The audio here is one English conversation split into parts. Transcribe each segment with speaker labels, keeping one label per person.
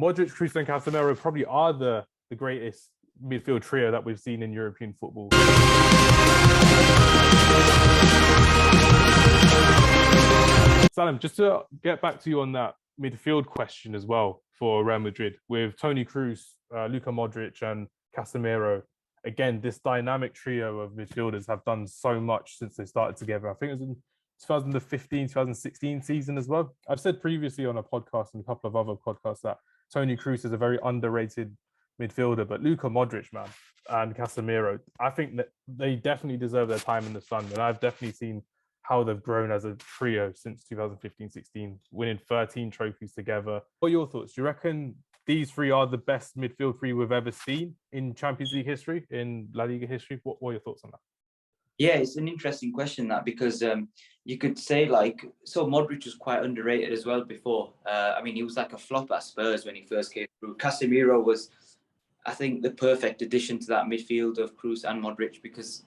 Speaker 1: Modric, Kroos, and Casemiro probably are the greatest midfield trio that we've seen in European football. Salim, just to get back to you on that midfield question as well for Real Madrid, with Toni Kroos, Luka Modric, and Casemiro. Again, this dynamic trio of midfielders have done so much since they started together. I think it was in 2015, 2016 season as well. I've said previously on a podcast and a couple of other podcasts that Toni Kroos is a very underrated midfielder, but Luka Modric, man, and Casemiro, I think that they definitely deserve their time in the sun. And I've definitely seen how they've grown as a trio since 2015-16, winning 13 trophies together. What are your thoughts? Do you reckon these three are the best midfield three we've ever seen in Champions League history, in La Liga history? What are your thoughts on that?
Speaker 2: Yeah, it's an interesting question, that, because you could say, like, so Modric was quite underrated as well before. I mean, he was like a flop at Spurs when he first came through. Casemiro was, I think, the perfect addition to that midfield of Kroos and Modric, because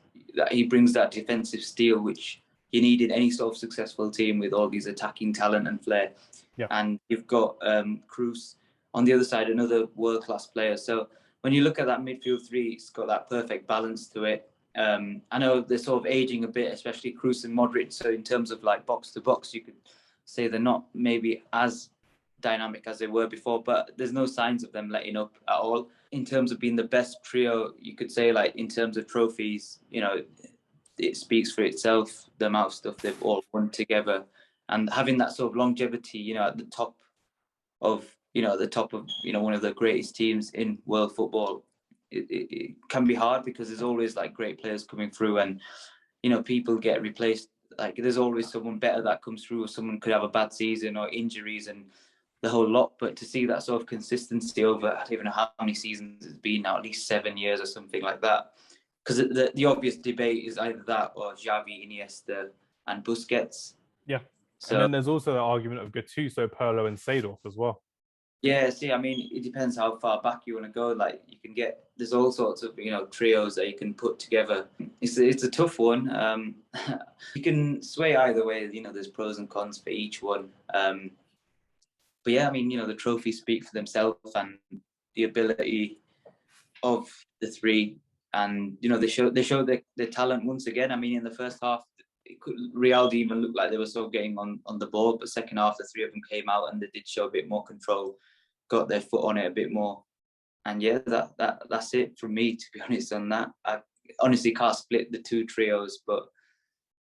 Speaker 2: he brings that defensive steel which you need in any sort of successful team with all these attacking talent and flair.
Speaker 1: Yeah.
Speaker 2: And you've got Kroos on the other side, another world-class player. So when you look at that midfield three, it's got that perfect balance to it. I know they're sort of aging a bit, especially Kroos and Modric. So in terms of like box to box, you could say they're not maybe as dynamic as they were before, but there's no signs of them letting up at all. In terms of being the best trio, you could say, like, in terms of trophies, you know, it speaks for itself, the amount of stuff they've all won together, and having that sort of longevity, you know, at the top of, one of the greatest teams in world football. It can be hard because there's always like great players coming through, and, you know, people get replaced. Like, there's always someone better that comes through, or someone could have a bad season or injuries and the whole lot. But to see that sort of consistency over, I don't even know how many seasons it's been now, at least 7 years or something like that. Because the obvious debate is either that or Xavi, Iniesta, and Busquets.
Speaker 1: Yeah.
Speaker 2: So,
Speaker 1: and then there's also the argument of Gattuso, Pirlo, and Seedorf as well.
Speaker 2: Yeah, see, I mean, it depends how far back you want to go. Like, you can get, there's all sorts of, you know, trios that you can put together. It's a tough one. You can sway either way. You know, there's pros and cons for each one. But yeah, I mean, you know, the trophies speak for themselves, and the ability of the three, and, you know, they showed their talent once again. I mean, in the first half, Real even looked like they were sort of getting on the ball, but second half, the three of them came out and they did show a bit more control, got their foot on it a bit more. And yeah, that's it from me, to be honest, on that. I honestly can't split the two trios, but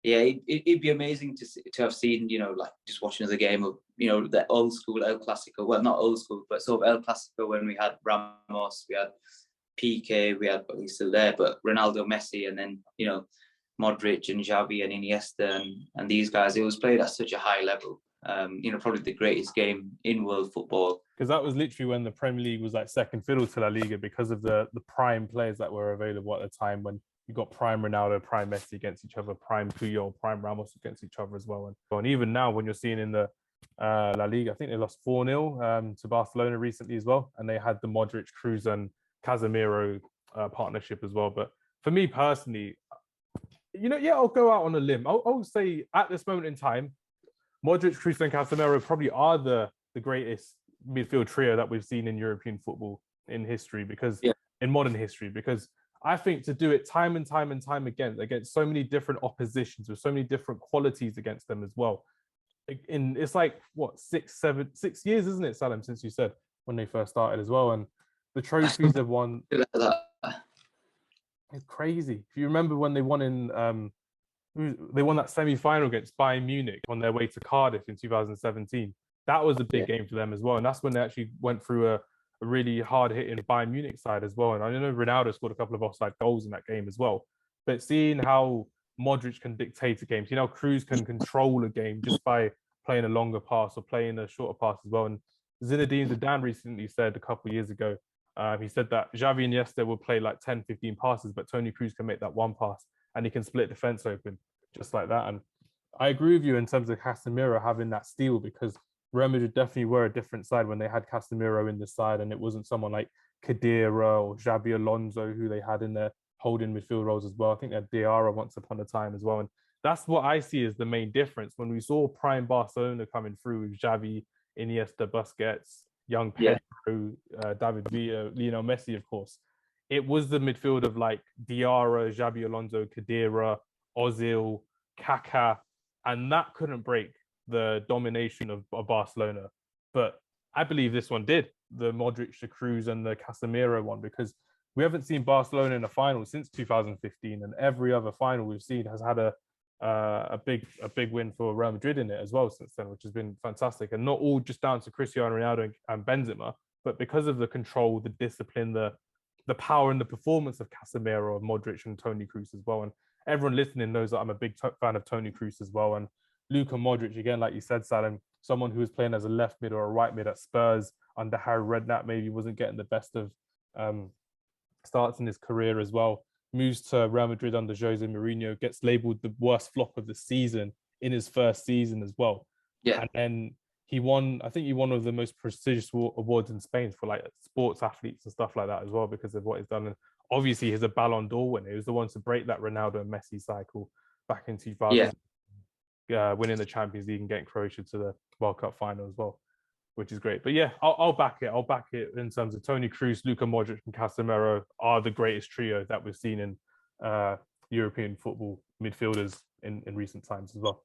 Speaker 2: yeah, it'd be amazing to have seen, you know, like, just watching the game of, you know, the old school El Clasico. Well, not old school, but sort of El Clasico, when we had Ramos, we had PK, we had, well, he's still there, but Ronaldo, Messi, and then, you know, Modric and Xavi and Iniesta and these guys. It was played at such a high level. You know, probably the greatest game in world football.
Speaker 1: Because that was literally when the Premier League was like second fiddle to La Liga, because of the prime players that were available at the time, when you got prime Ronaldo, prime Messi against each other, prime Puyol, prime Ramos against each other as well. And even now, when you're seeing in the La Liga, I think they lost 4-0 to Barcelona recently as well. And they had the Modric, Kroos and Casemiro partnership as well. But for me personally, you know, yeah, I'll go out on a limb. I'll say at this moment in time, Modric, Kroos and Casemiro probably are the greatest midfield trio that we've seen in European football in history, because in modern history, because I think to do it time and time and time again against so many different oppositions with so many different qualities against them as well. It's like, what, 6 years, isn't it, Salim, since you said when they first started as well, and the trophies they've won. It's crazy. If you remember when they won they won that semi-final against Bayern Munich on their way to Cardiff in 2017. That was a big game for them as well, and that's when they actually went through a really hard-hitting Bayern Munich side as well. And I know Ronaldo scored a couple of offside goals in that game as well. But seeing how Modric can dictate a game, you know, Kroos can control a game just by playing a longer pass or playing a shorter pass as well. And Zinedine Zidane recently said a couple of years ago, he said that Xavi and Iniesta will play like 10, 15 passes, but Toni Kroos can make that one pass and he can split defense open just like that. And I agree with you in terms of Casemiro having that steal, because Real Madrid definitely were a different side when they had Casemiro in the side, and it wasn't someone like Khedira or Xabi Alonso who they had in their holding midfield roles as well. I think they had Diarra once upon a time as well. And that's what I see as the main difference. When we saw prime Barcelona coming through with Xavi, Iniesta, Busquets, young Pedro, David Villa, Lionel Messi, of course. It was the midfield of like Diarra, Xabi Alonso, Khedira, Ozil, Kaká, and that couldn't break the domination of Barcelona. But I believe this one did, the Modric, the Kroos, and the Casemiro one, because we haven't seen Barcelona in a final since 2015, and every other final we've seen has had a big win for Real Madrid in it as well since then, which has been fantastic, and not all just down to Cristiano Ronaldo and Benzema, but because of the control, the discipline, the power and the performance of Casemiro, Modric, and Toni Kroos as well. And everyone listening knows that I'm a big fan of Toni Kroos as well. And Luka Modric, again, like you said, Salim, someone who was playing as a left mid or a right mid at Spurs under Harry Redknapp, maybe wasn't getting the best of starts in his career as well. Moves to Real Madrid under Jose Mourinho, gets labelled the worst flop of the season in his first season as well.
Speaker 2: Yeah.
Speaker 1: And then he won one of the most prestigious awards in Spain for like sports athletes and stuff like that as well, because of what he's done. And obviously he's a Ballon d'Or winner. He was the one to break that Ronaldo and Messi cycle back in 2000, winning the Champions League and getting Croatia to the World Cup final as well, which is great. But yeah, I'll back it. I'll back it in terms of Toni Kroos, Luka Modric, and Casemiro are the greatest trio that we've seen in European football midfielders in recent times as well.